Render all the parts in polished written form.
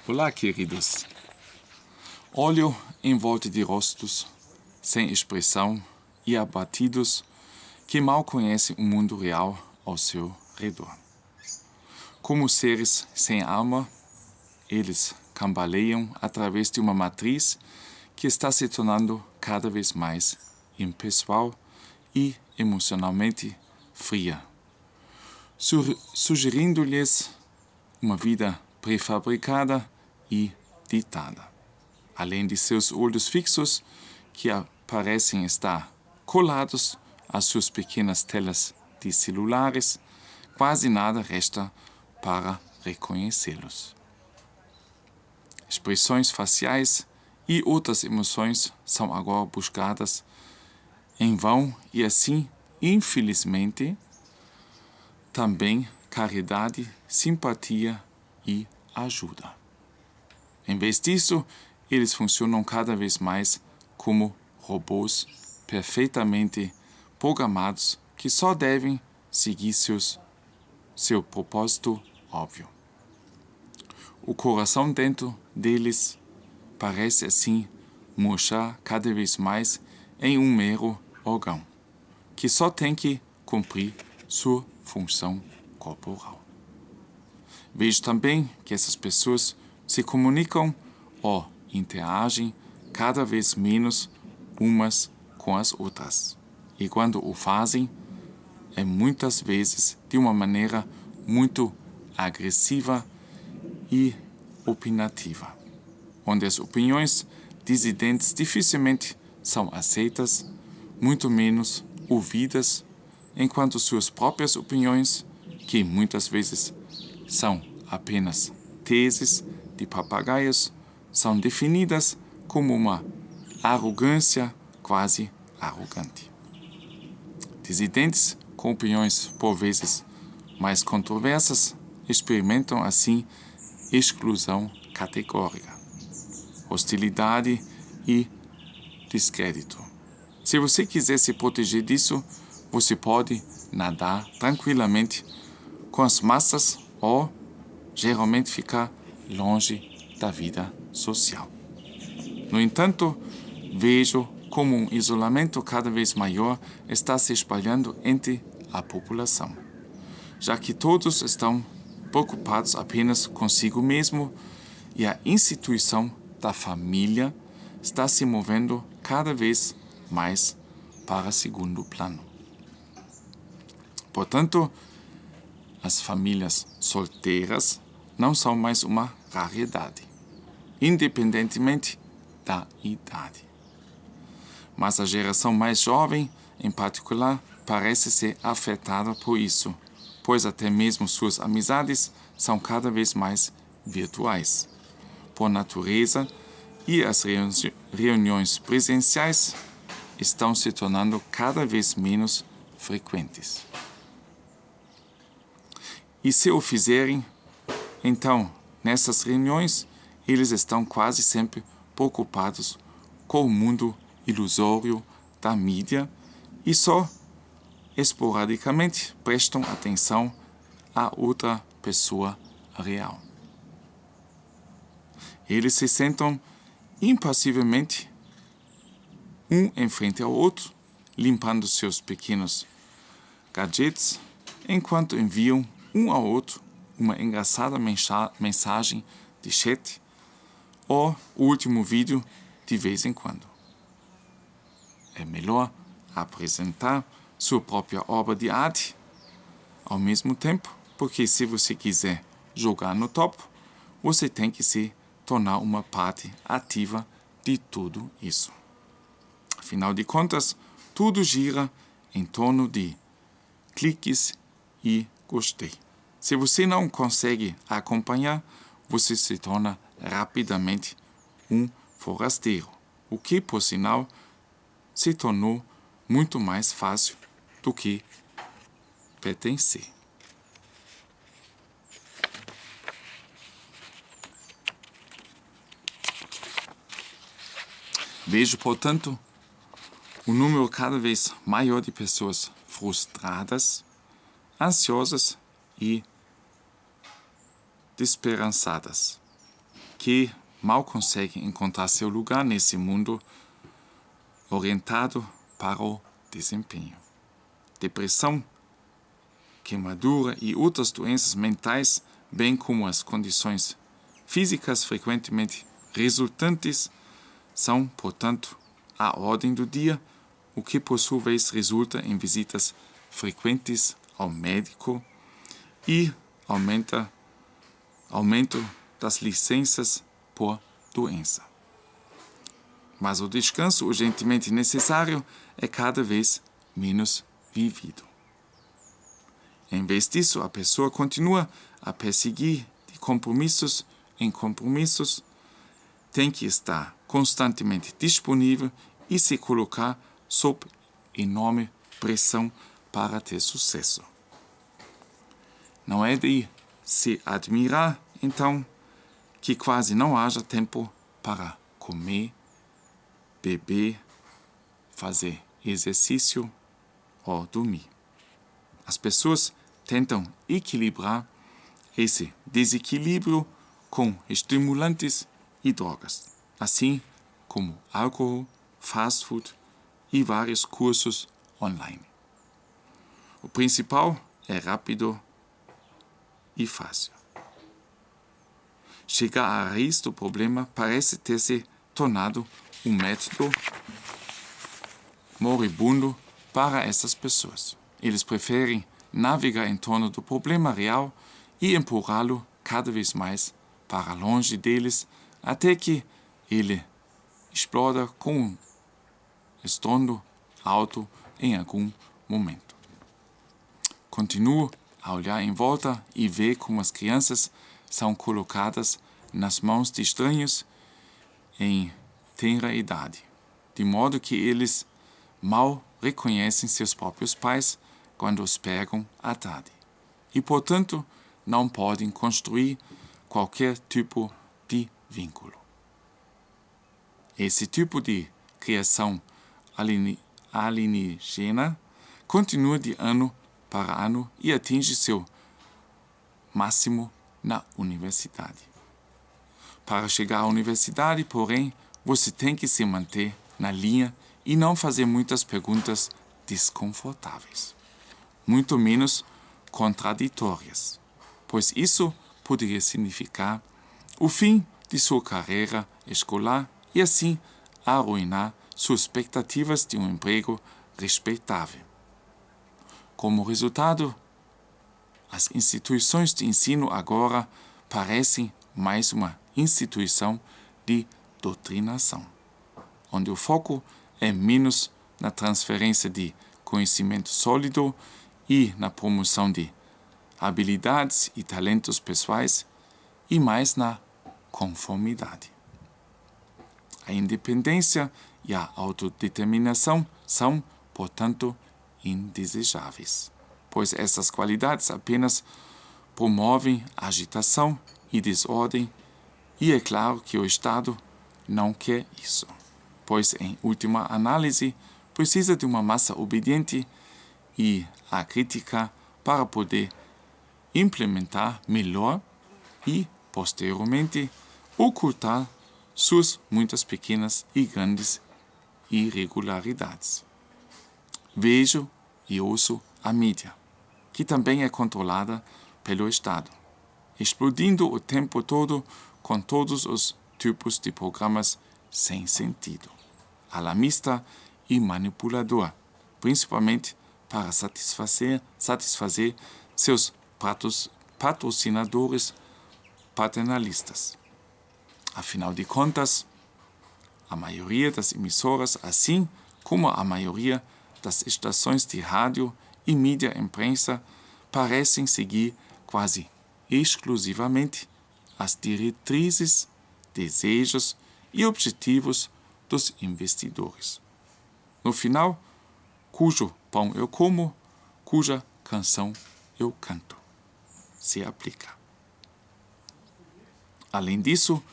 Olá, queridos. Olho em volta de rostos sem expressão e abatidos que mal conhecem o mundo real ao seu redor. Como seres sem alma, eles cambaleiam através de uma matriz que está se tornando cada vez mais impessoal e emocionalmente fria, sugerindo-lhes uma vida prefabricada e ditada. Além de seus olhos fixos, que parecem estar colados às suas pequenas telas de celulares, quase nada resta para reconhecê-los. Expressões faciais e outras emoções são agora buscadas em vão e assim, infelizmente, também caridade, simpatia e ajuda. Em vez disso, eles funcionam cada vez mais como robôs perfeitamente programados que só devem seguir seu propósito óbvio. O coração dentro deles parece assim murchar cada vez mais em um mero órgão, que só tem que cumprir sua função corporal. Vejo também que essas pessoas se comunicam ou interagem cada vez menos umas com as outras. E quando o fazem, é muitas vezes de uma maneira muito agressiva e opinativa, onde as opiniões dissidentes dificilmente são aceitas, muito menos ouvidas, enquanto suas próprias opiniões, que muitas vezes são apenas teses de papagaios, são definidas como uma arrogância quase arrogante. Dissidentes com opiniões por vezes mais controversas experimentam assim exclusão categórica, hostilidade e descrédito. Se você quiser se proteger disso, você pode nadar tranquilamente com as massas ou geralmente ficar longe da vida social. No entanto, vejo como um isolamento cada vez maior está se espalhando entre a população, já que todos estão preocupados apenas consigo mesmo e a instituição da família está se movendo cada vez mais para segundo plano. Portanto, as famílias solteiras não são mais uma raridade, independentemente da idade. Mas a geração mais jovem, em particular, parece ser afetada por isso, pois até mesmo suas amizades são cada vez mais virtuais, por natureza, e as reuniões presenciais estão se tornando cada vez menos frequentes. E se o fizerem, então, nessas reuniões, eles estão quase sempre preocupados com o mundo ilusório da mídia e só esporadicamente prestam atenção a outra pessoa real. Eles se sentam impassivelmente um em frente ao outro, limpando seus pequenos gadgets, enquanto enviam um ao outro uma engraçada mensagem de chat ou o último vídeo de vez em quando. É melhor apresentar sua própria obra de arte ao mesmo tempo, porque se você quiser jogar no topo, você tem que se tornar uma parte ativa de tudo isso. Afinal de contas, tudo gira em torno de cliques e gostei. Se você não consegue acompanhar, você se torna rapidamente um forasteiro, o que, por sinal, se tornou muito mais fácil do que pertencer. Vejo, portanto, um número cada vez maior de pessoas frustradas, ansiosas e desesperançadas. que mal conseguem encontrar seu lugar nesse mundo orientado para o desempenho. Depressão, queimadura e outras doenças mentais, bem como as condições físicas frequentemente resultantes, são, portanto, à ordem do dia, o que por sua vez resulta em visitas frequentes ao médico e aumento das licenças por doença. Mas o descanso urgentemente necessário é cada vez menos vivido. Em vez disso, a pessoa continua a perseguir de compromissos em compromissos, tem que estar constantemente disponível e se colocar sob enorme pressão para ter sucesso. Não é de se admirar, então, que quase não haja tempo para comer, beber, fazer exercício ou dormir. As pessoas tentam equilibrar esse desequilíbrio com estimulantes e drogas, assim como álcool, fast food e vários cursos online. O principal é rápido e fácil. Chegar à raiz do problema parece ter se tornado um método moribundo para essas pessoas. Eles preferem navegar em torno do problema real e empurrá-lo cada vez mais para longe deles, até que ele exploda com um estrondo alto em algum momento. Continuo a olhar em volta e ver como as crianças são colocadas nas mãos de estranhos em tenra idade, de modo que eles mal reconhecem seus próprios pais quando os pegam à tarde e, portanto, não podem construir qualquer tipo de vínculo. Esse tipo de criação alienígena continua de ano para ano e atinge seu máximo na universidade. Para chegar à universidade, porém, você tem que se manter na linha e não fazer muitas perguntas desconfortáveis, muito menos contraditórias, pois isso poderia significar o fim de sua carreira escolar e assim arruinar suas expectativas de um emprego respeitável. Como resultado, as instituições de ensino agora parecem mais uma instituição de doutrinação, onde o foco é menos na transferência de conhecimento sólido e na promoção de habilidades e talentos pessoais e mais na conformidade. A independência e a autodeterminação são, portanto, indesejáveis, pois essas qualidades apenas promovem agitação e desordem, e é claro que o Estado não quer isso, pois, em última análise, precisa de uma massa obediente e acrítica para poder implementar melhor e, posteriormente, ocultar suas muitas pequenas e grandes irregularidades. Vejo e ouço a mídia, que também é controlada pelo Estado, explodindo o tempo todo com todos os tipos de programas sem sentido, alarmista e manipulador, principalmente para satisfazer seus patrocinadores paternalistas. Afinal de contas, a maioria das emissoras, assim como a maioria das estações de rádio e mídia imprensa, parecem seguir quase exclusivamente as diretrizes, desejos e objetivos dos investidores. No final, cujo pão eu como, cuja canção eu canto, se aplica. Além disso,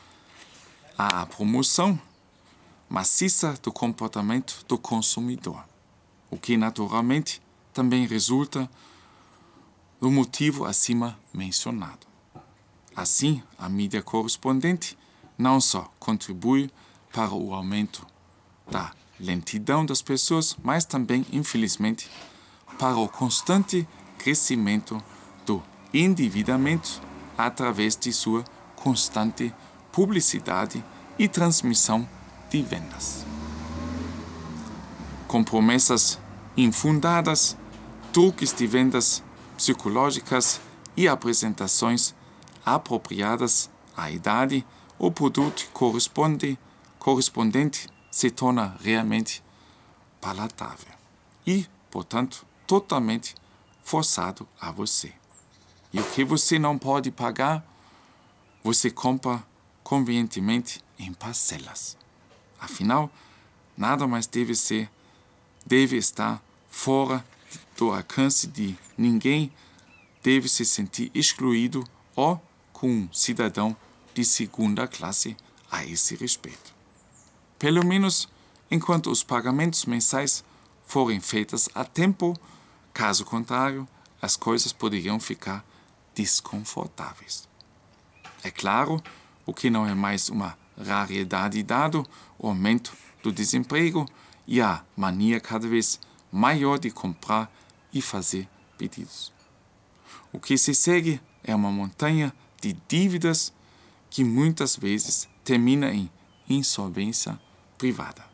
há a promoção maciça do comportamento do consumidor, o que naturalmente também resulta do motivo acima mencionado. Assim, a mídia correspondente não só contribui para o aumento da lentidão das pessoas, mas também, infelizmente, para o constante crescimento do endividamento através de sua constante publicidade e transmissão de vendas. Com promessas infundadas, truques de vendas psicológicas e apresentações apropriadas à idade, o produto correspondente se torna realmente palatável e, portanto, totalmente forçado a você. E o que você não pode pagar, você compra convenientemente em parcelas. Afinal, nada mais deve estar fora do alcance de ninguém, deve se sentir excluído ou com um cidadão de segunda classe a esse respeito. Pelo menos enquanto os pagamentos mensais forem feitos a tempo, caso contrário, as coisas poderiam ficar desconfortáveis. É claro, o que não é mais uma raridade dado o aumento do desemprego e a mania cada vez maior de comprar e fazer pedidos. O que se segue é uma montanha de dívidas que muitas vezes termina em insolvência privada.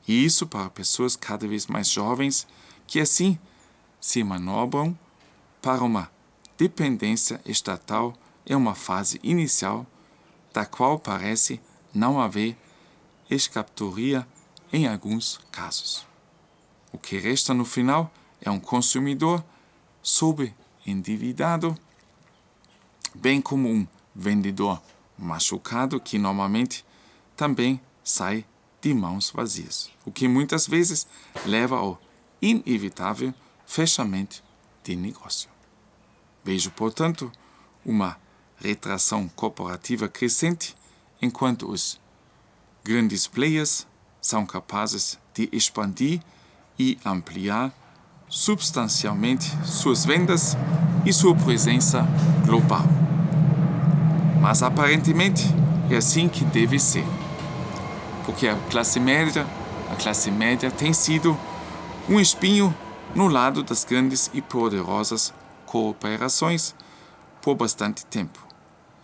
E isso para pessoas cada vez mais jovens que assim se manobram para uma dependência estatal em uma fase inicial da qual parece não haver escapatória em alguns casos. O que resta no final é um consumidor sobreendividado, bem como um vendedor machucado que normalmente também sai de mãos vazias, o que muitas vezes leva ao inevitável fechamento de negócio. Vejo, portanto, uma retração corporativa crescente enquanto os grandes players são capazes de expandir e ampliar substancialmente suas vendas e sua presença global. Mas aparentemente é assim que deve ser, porque a classe média tem sido um espinho no lado das grandes e poderosas corporações por bastante tempo,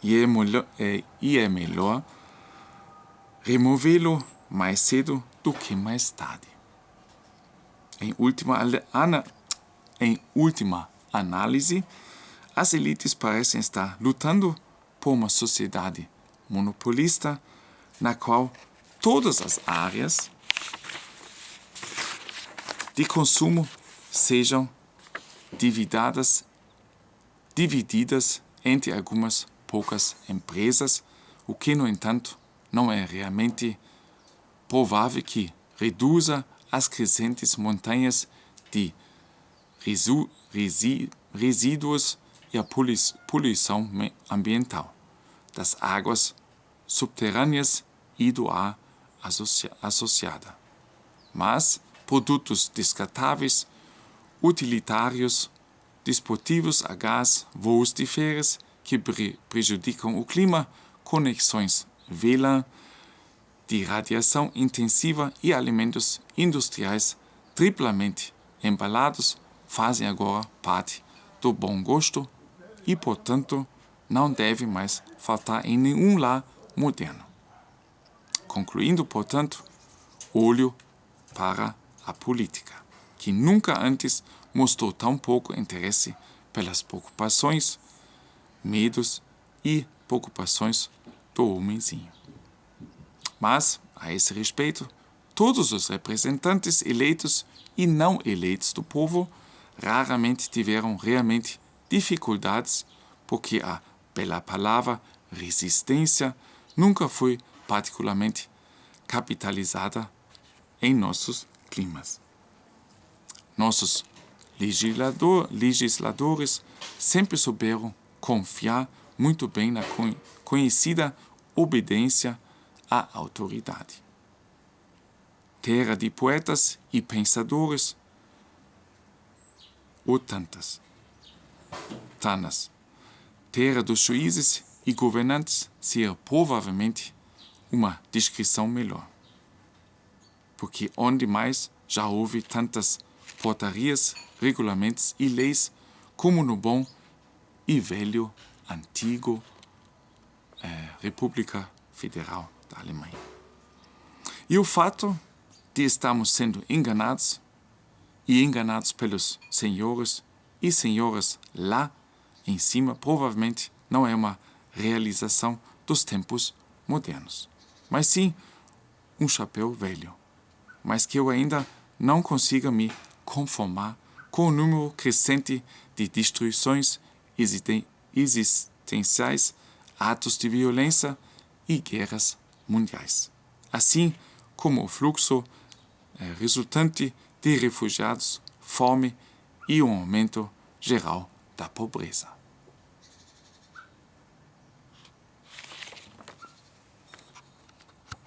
e é melhor removê-lo mais cedo do que mais tarde. Em última análise, as elites parecem estar lutando por uma sociedade monopolista na qual todas as áreas de consumo sejam divididas entre algumas poucas empresas, o que, no entanto, não é realmente provável que reduza as crescentes montanhas de resíduos e a poluição ambiental das águas subterrâneas e do ar associada. Mas produtos descartáveis, utilitários, dispositivos a gás, voos de férias que prejudicam o clima, conexões VLAN, de radiação intensiva e alimentos industriais triplamente embalados fazem agora parte do bom gosto e, portanto, não deve mais faltar em nenhum lar moderno. Concluindo, portanto, olho para a política, que nunca antes mostrou tão pouco interesse pelas preocupações, medos e preocupações do homenzinho. Mas, a esse respeito, todos os representantes eleitos e não eleitos do povo raramente tiveram realmente dificuldades, porque a bela palavra resistência nunca foi particularmente capitalizada em nossos climas. Nossos legisladores sempre souberam confiar muito bem na conhecida obediência à autoridade. Terra de poetas e pensadores, ou tanas. Terra dos juízes e governantes ser provavelmente uma descrição melhor. Porque onde mais já houve tantas portarias, regulamentos e leis como no bom e velho, antigo República Federal da Alemanha. E o fato de estarmos sendo enganados e enganados pelos senhores e senhoras lá em cima, provavelmente não é uma realização dos tempos modernos, mas sim um chapéu velho, mas que eu ainda não consiga me conformar com o número crescente de destruições existenciais, atos de violência e guerras mundiais, assim como o fluxo resultante de refugiados, fome e um aumento geral da pobreza.